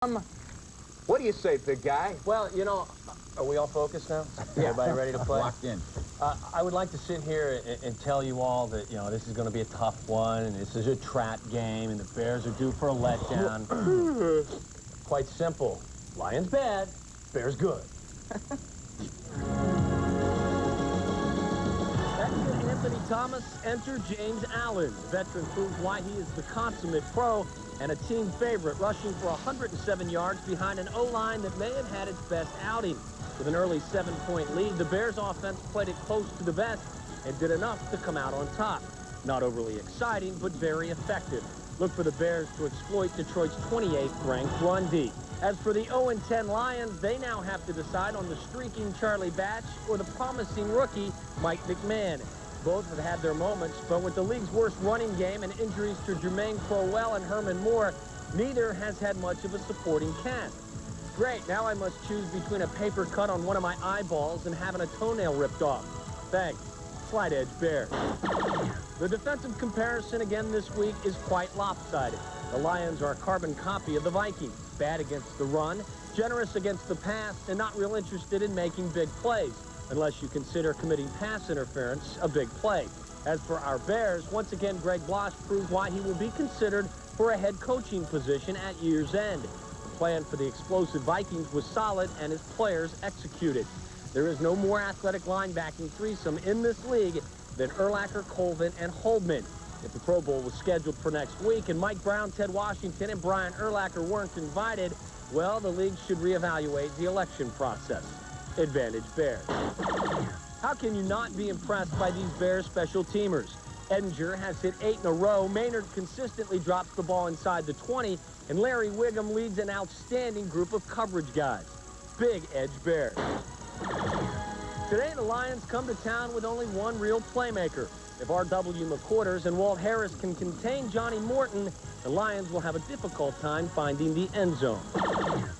What do you say, big guy? Well, you know, are we all focused now? Yeah. Everybody ready to play? Locked in. I would like to sit here and tell you all that, you know, this is going to be a tough one, and this is a trap game, and the Bears are due for a letdown. Quite simple. Lions bad, Bears good. Exit Anthony Thomas, enter James Allen. The veteran proves why he is the consummate pro and a team favorite, rushing for 107 yards behind an O-line that may have had its best outing. With an early 7-point lead, the Bears offense played it close to the vest and did enough to come out on top. Not overly exciting, but very effective. Look for the Bears to exploit Detroit's 28th ranked run D. As for the 0-10 Lions, they now have to decide on the streaking Charlie Batch or the promising rookie Mike McMahon. Both have had their moments, but with the league's worst running game and injuries to Jermaine Crowell and Herman Moore, neither has had much of a supporting cast. Great, now I must choose between a paper cut on one of my eyeballs and having a toenail ripped off. Thanks. Slight edge Bears. The defensive comparison again this week is quite lopsided. The Lions are a carbon copy of the Vikings. Bad against the run, generous against the pass, and not real interested in making big plays, unless you consider committing pass interference a big play. As for our Bears, once again, Greg Blosch proved why he will be considered for a head coaching position at year's end. The plan for the explosive Vikings was solid, and his players executed. There is no more athletic linebacking threesome in this league than Urlacher, Colvin, and Holdman. If the Pro Bowl was scheduled for next week and Mike Brown, Ted Washington, and Brian Urlacher weren't invited, well, the league should reevaluate the election process. Advantage Bears. How can you not be impressed by these Bears special teamers? Edinger has hit 8 in a row, Maynard consistently drops the ball inside the 20, and Larry Wiggum leads an outstanding group of coverage guys. Big edge Bears. Today, the Lions come to town with only one real playmaker. If R.W. McQuarters and Walt Harris can contain Johnny Morton, the Lions will have a difficult time finding the end zone.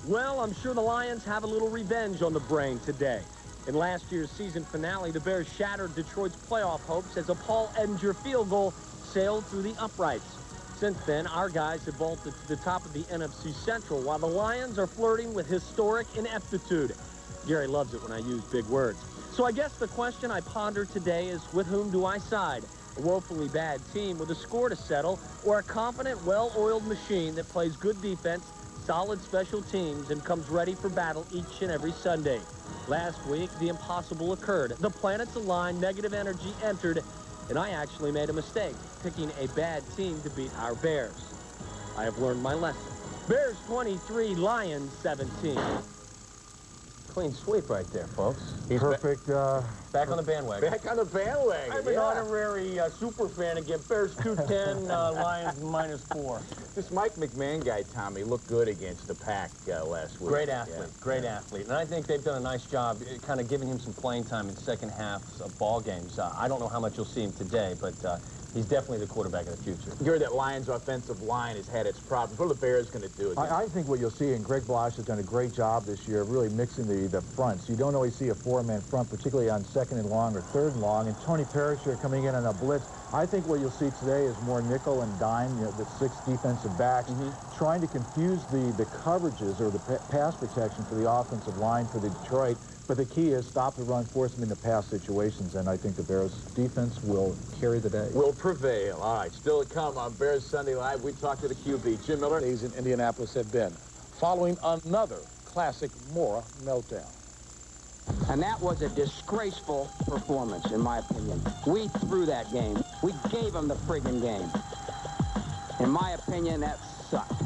Well, I'm sure the Lions have a little revenge on the brain today. In last year's season finale, the Bears shattered Detroit's playoff hopes as a Paul Edinger field goal sailed through the uprights. Since then, our guys have vaulted to the top of the NFC Central, while the Lions are flirting with historic ineptitude. Gary loves it when I use big words. So I guess the question I ponder today is, with whom do I side? A woefully bad team with a score to settle, or a confident, well-oiled machine that plays good defense, solid special teams, and comes ready for battle each and every Sunday? Last week, the impossible occurred. The planets aligned, negative energy entered, and I actually made a mistake, picking a bad team to beat our Bears. I have learned my lesson. Bears 23, Lions 17. Clean sweep right there, folks. He's Perfect. Back on the bandwagon. back on the bandwagon. I'm an honorary super fan again. Bears 210, Lions -4. This Mike McMahon guy, Tommy, looked good against the Pack last week. Great athlete, great athlete. And I think they've done a nice job kind of giving him some playing time in second halves of ball games. I don't know how much you'll see him today, but he's definitely the quarterback of the future. You heard that Lions offensive line has had its problems. What are the Bears going to do? I think what you'll see, and Greg Blosch has done a great job this year of really mixing the fronts. You don't always see a four-man front, particularly on second and long or third and long, and Tony Parashar coming in on a blitz. I think what you'll see today is more nickel and dime, you know, the 6 defensive backs, trying to confuse the coverages or the pass protection for the offensive line for the Detroit. But the key is stop the run, force them into pass situations, and I think the Bears defense will carry the day. Will prevail. All right, still to come on Bears Sunday Live. We talk to the QB, Jim Miller. Days in Indianapolis have been following another classic Mora meltdown. And that was a disgraceful performance, in my opinion. We threw that game. We gave them the friggin' game. In my opinion, that sucked.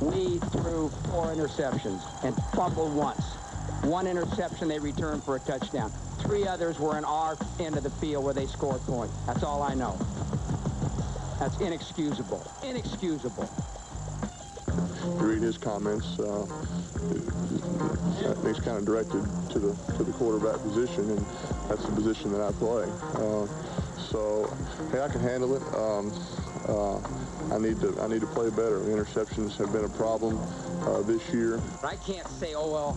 We threw 4 interceptions and fumbled once. 1 interception they returned for a touchdown. 3 others were in our end of the field where they scored points. That's all I know. That's inexcusable. Inexcusable. You read his comments, I think it's kind of directed to the quarterback position, and that's the position that I play. So, hey, I can handle it. I need to play better. The interceptions have been a problem this year. I can't say, oh, well,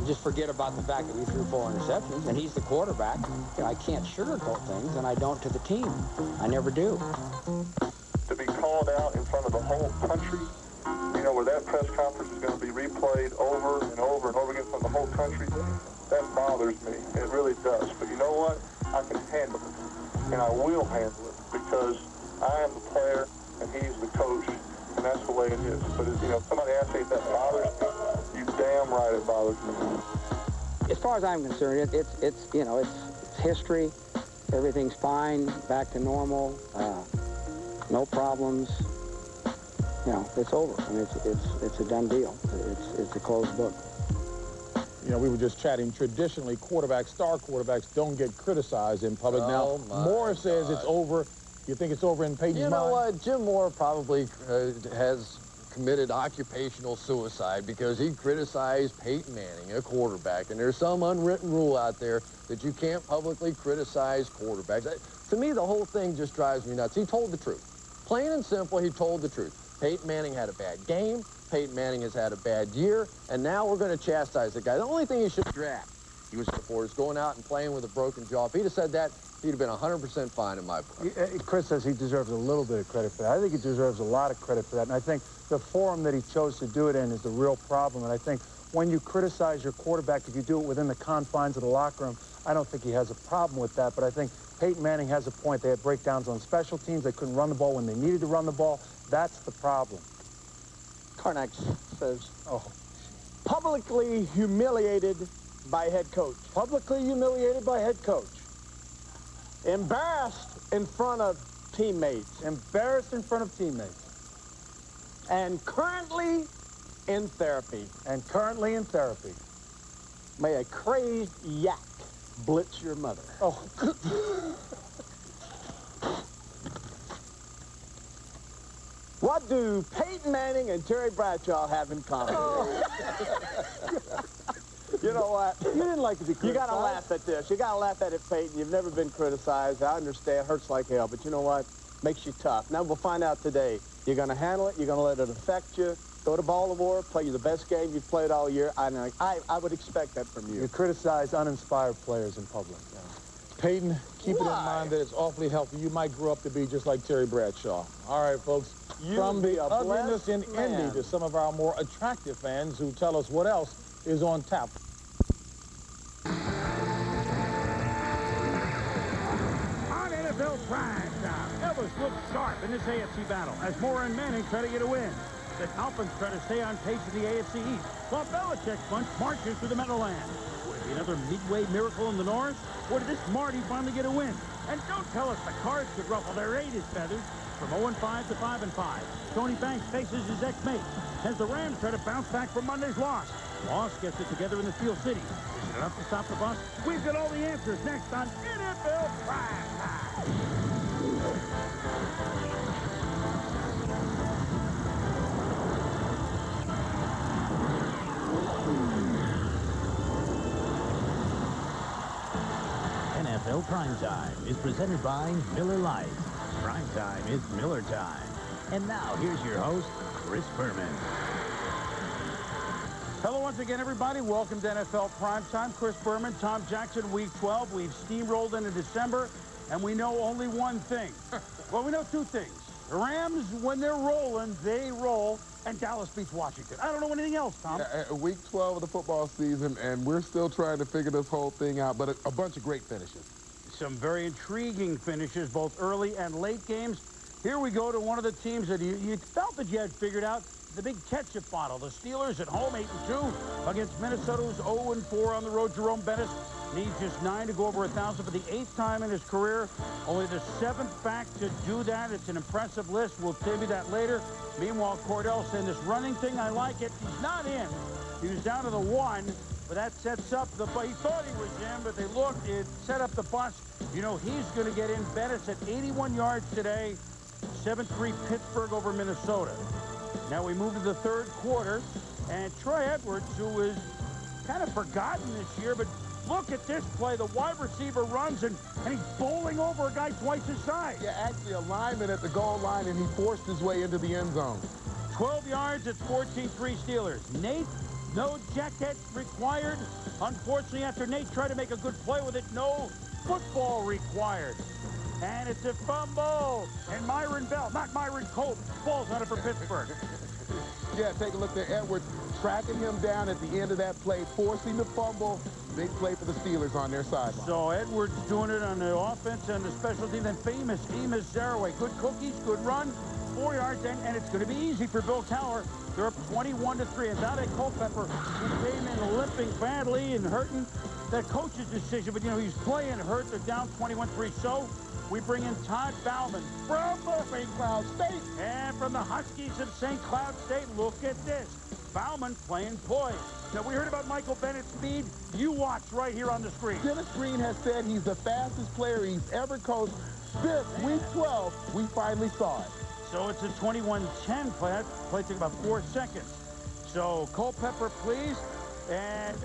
just forget about the fact that we threw 4 interceptions, and he's the quarterback. You know, I can't sugarcoat things, and I don't to the team. I never do. To be called out in front of the whole country, you know, where that press conference is going to be replayed over and over and over again from the whole country, that bothers me. It really does. But you know what? I can handle it, and I will handle it because I am the player and he's the coach, and that's the way it is. But you know, somebody asked me if that bothers me. You damn right it bothers me. As far as I'm concerned, it's you know, it's history. Everything's fine, back to normal, no problems. You know, it's over. I mean, it's a done deal. It's a closed book. You know, we were just chatting. Traditionally, quarterbacks, star quarterbacks, don't get criticized in public. Oh, Now, Moore says it's over. You think it's over in Peyton's mind? You know what? Jim Moore probably has committed occupational suicide because he criticized Peyton Manning, a quarterback, and there's some unwritten rule out there that you can't publicly criticize quarterbacks. To me, the whole thing just drives me nuts. He told the truth. Plain and simple, he told the truth. Peyton Manning had a bad game. Peyton Manning has had a bad year, and now we're going to chastise the guy. The only thing he should draft, he was before, is going out and playing with a broken jaw. If he'd have said that, he'd have been 100% fine in my book. Chris says he deserves a little bit of credit for that. I think he deserves a lot of credit for that. And I think the forum that he chose to do it in is the real problem. And I think when you criticize your quarterback, if you do it within the confines of the locker room, I don't think he has a problem with that. But I think Peyton Manning has a point. They had breakdowns on special teams. They couldn't run the ball when they needed to run the ball. That's the problem. Karnak says, publicly humiliated by head coach. Publicly humiliated by head coach. Embarrassed in front of teammates. Embarrassed in front of teammates. And currently in therapy. And currently in therapy. May a crazed yak blitz your mother. Oh. What do Peyton Manning and Terry Bradshaw have in common? You know what? You didn't like to be criticized. You got to laugh at this. You got to laugh at it, Peyton. You've never been criticized. I understand. It hurts like hell. But you know what? Makes you tough. Now we'll find out today. You're going to handle it. You're going to let it affect you. Go to Baltimore. Play you the best game you've played all year. I would expect that from you. You criticize uninspired players in public. Yeah. Peyton, keep it in mind that it's awfully healthy. You might grow up to be just like Terry Bradshaw. All right, folks. From the ugliness in Indy to some of our more attractive fans who tell us what else is on tap. On NFL Prime Time, Elvis looks sharp in this AFC battle as Moore and Manning try to get a win. The Dolphins try to stay on pace in the AFC East, while Belichick's bunch marches through the Meadowlands. Would it be another midway miracle in the North, or did this Marty finally get a win? And don't tell us the Cards could ruffle their Raiders' feathers. From 0-5 to 5-5, Tony Banks faces his ex-mate as the Rams try to bounce back from Monday's loss. Loss gets it together in the Steel City. Is it enough to stop the bus? We've got all the answers next on NFL Prime Time. NFL Primetime is presented by Miller Lite. Primetime is Miller time. And now, here's your host, Chris Berman. Hello once again, everybody. Welcome to NFL Primetime. Chris Berman, Tom Jackson, Week 12. We've steamrolled into December, and we know only one thing. Well, we know two things. The Rams, when they're rolling, they roll, and Dallas beats Washington. I don't know anything else, Tom. Week 12 of the football season, and we're still trying to figure this whole thing out, but a bunch of great finishes. Some very intriguing finishes, both early and late games. Here we go to one of the teams that you felt that you had figured out, the big ketchup bottle. The Steelers at home 8-2 against Minnesota's 0-4 on the road. Jerome Bettis needs just 9 to go over 1,000 for the 8th time in his career. Only the 7th back to do that. It's an impressive list. We'll tell you that later. Meanwhile, Cordell saying this running thing, I like it. He's not in. He was down to the 1. But that sets up the, he thought he was in, but they looked, it set up the bus. You know, he's going to get in. Bettis at 81 yards today, 7-3 Pittsburgh over Minnesota. Now we move to the third quarter, and Troy Edwards, who is kind of forgotten this year, but look at this play. The wide receiver runs, and he's bowling over a guy twice his size. Yeah, actually a lineman at the goal line, and he forced his way into the end zone. 12 yards, it's 14-3 Steelers. Nate, no jacket required. Unfortunately, after Nate tried to make a good play with it, no football required. And it's a fumble. And Myron Bell, not Myron Cope, falls on it for Pittsburgh. Yeah, take a look there. Edwards tracking him down at the end of that play, forcing the fumble. Big play for the Steelers on their sideline. So Edwards doing it on the offense and the special team. Then famous Amos Zaraway. Good cookies, good run, 4 yards, and it's going to be easy for Bill Cowher. They're up 21-3. And Dante Culpepper, who came in limping badly and hurting, that coach's decision. But, you know, he's playing hurt. They're down 21-3. So we bring in Todd Bauman from St. Cloud State. And from the Huskies of St. Cloud State, look at this. Bauman playing poise. Now, we heard about Michael Bennett's speed. You watch right here on the screen. Dennis Green has said he's the fastest player he's ever coached. This week 12, we finally saw it. So it's a 21-10 play. That play took about 4 seconds. So Culpepper, please. And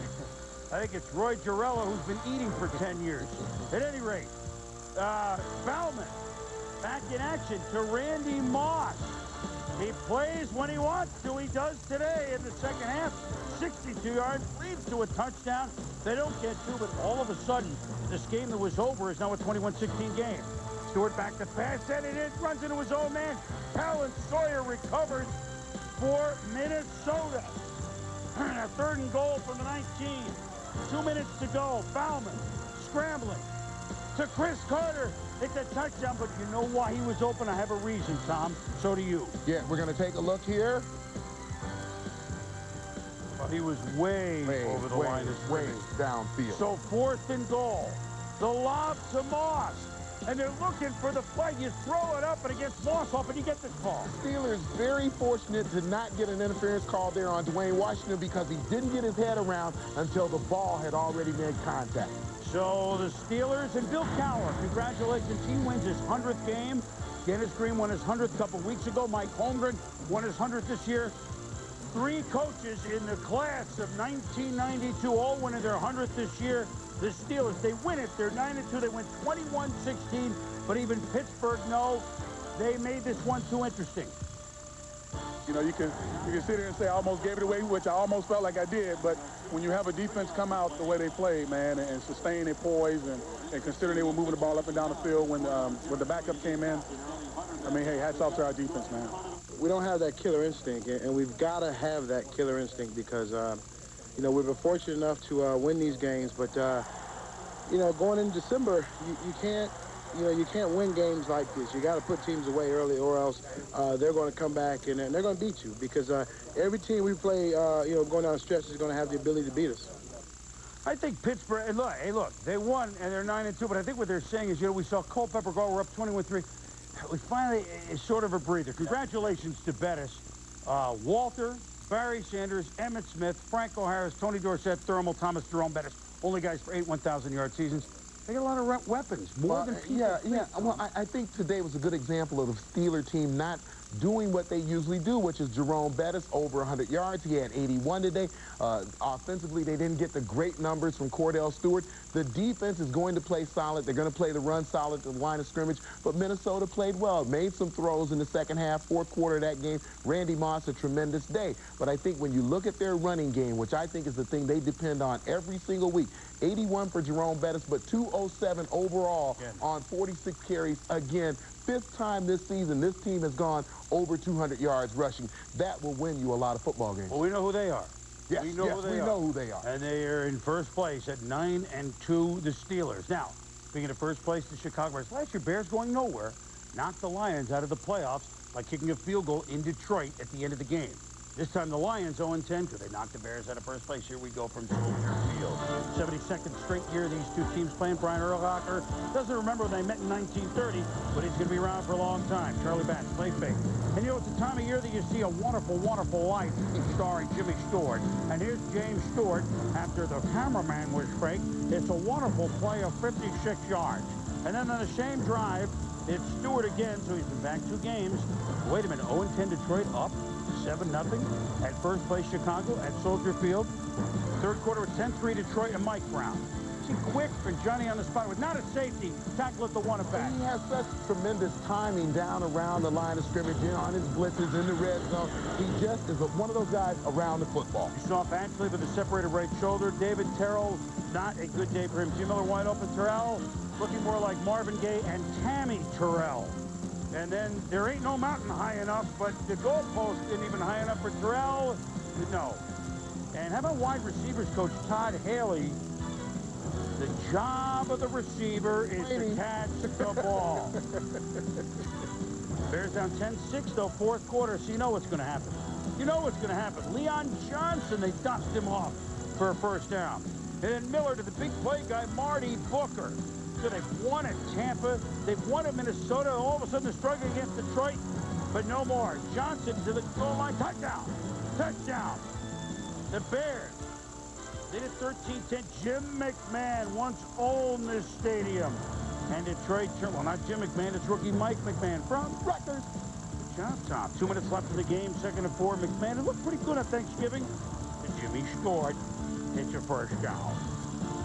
I think it's Roy Girello, who's been eating for 10 years. At any rate, Bauman back in action to Randy Moss. He plays when he wants to. He does today in the second half. 62 yards, leads to a touchdown. They don't get to, but all of a sudden, this game that was over is now a 21-16 game. Stewart back to pass, and it runs into his own man. Talon Sawyer recovers for Minnesota. A 3rd and goal from the 19. 2 minutes to go. Bauman scrambling to Chris Carter. It's a touchdown, but you know why he was open? I have a reason, Tom. So do you. Yeah, we're going to take a look here. Well, he was way over the line of scrimmage. Downfield. So 4th and goal. The lob to Moss. And they're looking for the play. You throw it up and against Moss off, and you get this call. Steelers very fortunate to not get an interference call there on Dwayne Washington because he didn't get his head around until the ball had already made contact. So the Steelers and Bill Cowher, congratulations. He wins his 100th game. Dennis Green won his 100th a couple weeks ago. Mike Holmgren won his 100th this year. 3 coaches in the class of 1992 all winning their 100th this year. The Steelers, they win it. They're 9-2. They went 21-16. But even Pittsburgh, no, they made this one too interesting. You know, you can sit here and say I almost gave it away, which I almost felt like I did. But when you have a defense come out the way they played, man, and sustain their poise, and considering they were moving the ball up and down the field when the backup came in, I mean, hey, hats off to our defense, man. We don't have that killer instinct, and we've got to have that killer instinct because, you know, we've been fortunate enough to win these games. But, you know, going in December, you can't win games like this. You got to put teams away early, or else they're going to come back and they're going to beat you because every team we play, you know, going down the stretch is going to have the ability to beat us. I think Pittsburgh, and look, hey, look, they won and they're 9-2, but I think what they're saying is, you know, we saw Culpepper go, we're up 21-3. We finally, it's sort of a breather. Congratulations to Bettis, Walter, Barry Sanders, Emmett Smith, Franco Harris, Tony Dorsett, Thermal, Thomas, Jerome Bettis. Only guys for 8 1,000-yard seasons. They got a lot of weapons, more than people. Yeah. Well, I think today was a good example of the Steeler team not doing what they usually do, which is Jerome Bettis over 100 yards. He had 81 today. Offensively, they didn't get the great numbers from Cordell Stewart. The defense is going to play solid. They're going to play the run solid to the line of scrimmage. But Minnesota played well, made some throws in the second half, 4th quarter of that game. Randy Moss, a tremendous day. But I think when you look at their running game, which I think is the thing they depend on every single week, 81 for Jerome Bettis, but 207 overall on 46 carries. Again, 5th time this season this team has gone over 200 yards rushing. That will win you a lot of football games. Well, we know who they are. Yes, we know who they are. And they are in first place at 9-2, the Steelers. Now, speaking of first place, the Chicago Bears. Last year, Bears going nowhere, knocked the Lions out of the playoffs by kicking a field goal in Detroit at the end of the game. This time the Lions 0-10 because they knocked the Bears out of first place. Here we go from Soldier Field. 72nd straight year these two teams playing. Brian Urlacher doesn't remember when they met in 1930, but he's going to be around for a long time. Charlie Batch, play fake. And you know, it's the time of year that you see A Wonderful, Wonderful Life starring Jimmy Stewart. And here's James Stewart after the cameraman was fake. It's a wonderful play of 56 yards. And then on the same drive, it's Stewart again, so he's been back 2 games. Wait a minute, 0-10 Detroit up 7-0 at first place Chicago at Soldier Field. 3rd quarter at 10-3 Detroit and Mike Brown. See, quick for Johnny on the spot with not a safety. Tackle at the 1 and back. He has such tremendous timing down around the line of scrimmage, on his blitzes in the red zone. He just is one of those guys around the football. You saw Batchley with a separated right shoulder. David Terrell, not a good day for him. Jim Miller wide open. Terrell looking more like Marvin Gaye and Tammy Terrell. And then there ain't no mountain high enough, but the goalpost isn't even high enough for Terrell. No. And how about wide receivers coach Todd Haley? The job of the receiver is to catch the ball. Bears down 10-6, though, fourth quarter, so you know what's going to happen. You know what's going to happen. Leon Johnson, they dust him off for a first down. And then Miller to the big play guy, Marty Booker. So they've won at Tampa. They've won at Minnesota. All of a sudden, they're struggling against Detroit. But no more. Johnson to the goal line. Touchdown. Touchdown. The Bears. They did 13-10. Jim McMahon once owned this stadium. And Detroit, well, not Jim McMahon, it's rookie Mike McMahon from Rutgers. Good job, Tom. 2 minutes left in the game, 2nd and 4. McMahon, it looked pretty good on Thanksgiving. And Jimmy scored. Hit your first down.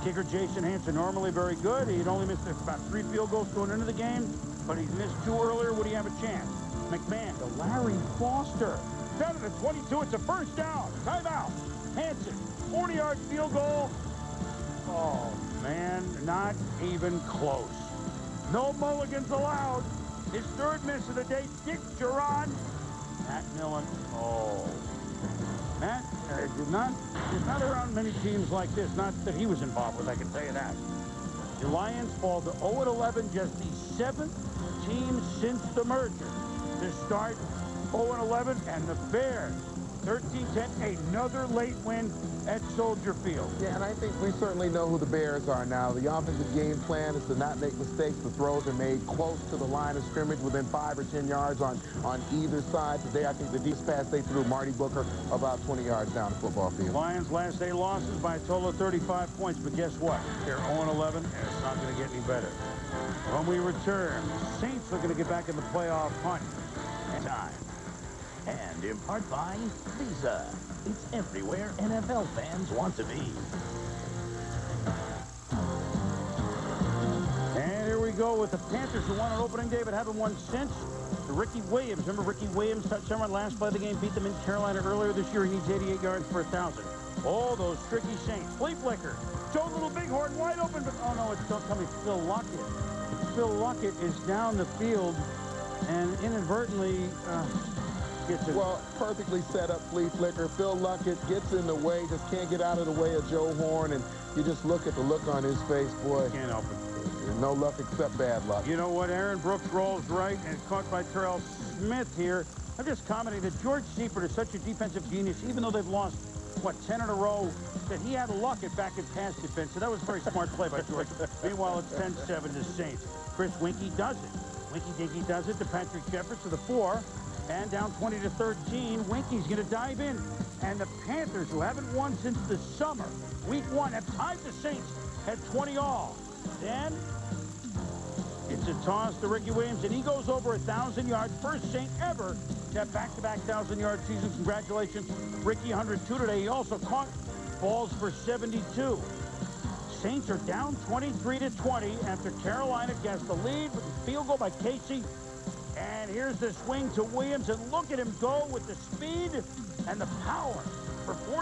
Kicker Jason Hansen, normally very good. He'd only missed about 3 field goals going into the game, but he's missed 2 earlier. Would he have a chance? McMahon to Larry Foster. Down to the 22. It's a first down. Timeout. Hansen, 40-yard field goal. Oh, man, not even close. No mulligans allowed. His 3rd miss of the day, Dick Duran. Matt Millen. Oh. Matt, there's not around many teams like this. Not that he was involved with, I can tell you that. The Lions fall to 0-11, just the 7th team since the merger to start 0-11, and the Bears, 13-10, another late win at Soldier Field. Yeah, and I think we certainly know who the Bears are now. The offensive game plan is to not make mistakes. The throws are made close to the line of scrimmage, within 5 or 10 yards on either side. Today, I think the deep pass they threw Marty Booker about 20 yards down the football field. Lions last 8 losses by a total of 35 points, but guess what? They're 0-11, and it's not going to get any better. When we return, the Saints are going to get back in the playoff hunt. Time. And in part by Visa. It's everywhere NFL fans want to be. And here we go with the Panthers, who won on opening day but haven't won since. Ricky Williams. Remember Ricky Williams touched someone last play of the game, beat them in Carolina earlier this year. He needs 88 yards for 1,000. Oh, those tricky Saints. Flea flicker. Joe Little Bighorn wide open, but oh no, it's don't tell me Phil Luckett. Phil Luckett is down the field and inadvertently gets it. Well, perfectly set up flea flicker. Phil Luckett gets in the way, just can't get out of the way of Joe Horn, and you just look at the look on his face, boy. Can't help it. No luck except bad luck. You know what? Aaron Brooks rolls right and caught by Terrell Smith here. I'm just commenting that George Seifert is such a defensive genius, even though they've lost, what, 10 in a row, that he had Luckett back in pass defense. So that was a very smart play by George. Meanwhile, it's 10-7 to Saints. Chris Winkie does it. Winkie Dinky does it to Patrick Jeffords to the 4. And down 20-13, Winkie's going to dive in. And the Panthers, who haven't won since the summer, week 1, have tied the Saints at 20 all. Then it's a toss to Ricky Williams, and he goes over 1,000 yards. First Saint ever to have back-to-back 1,000-yard seasons. Congratulations, Ricky, 102 today. He also caught balls for 72. Saints are down 23-20 after Carolina gets the lead with a field goal by Casey. And here's the swing to Williams, and look at him go with the speed and the power for 40.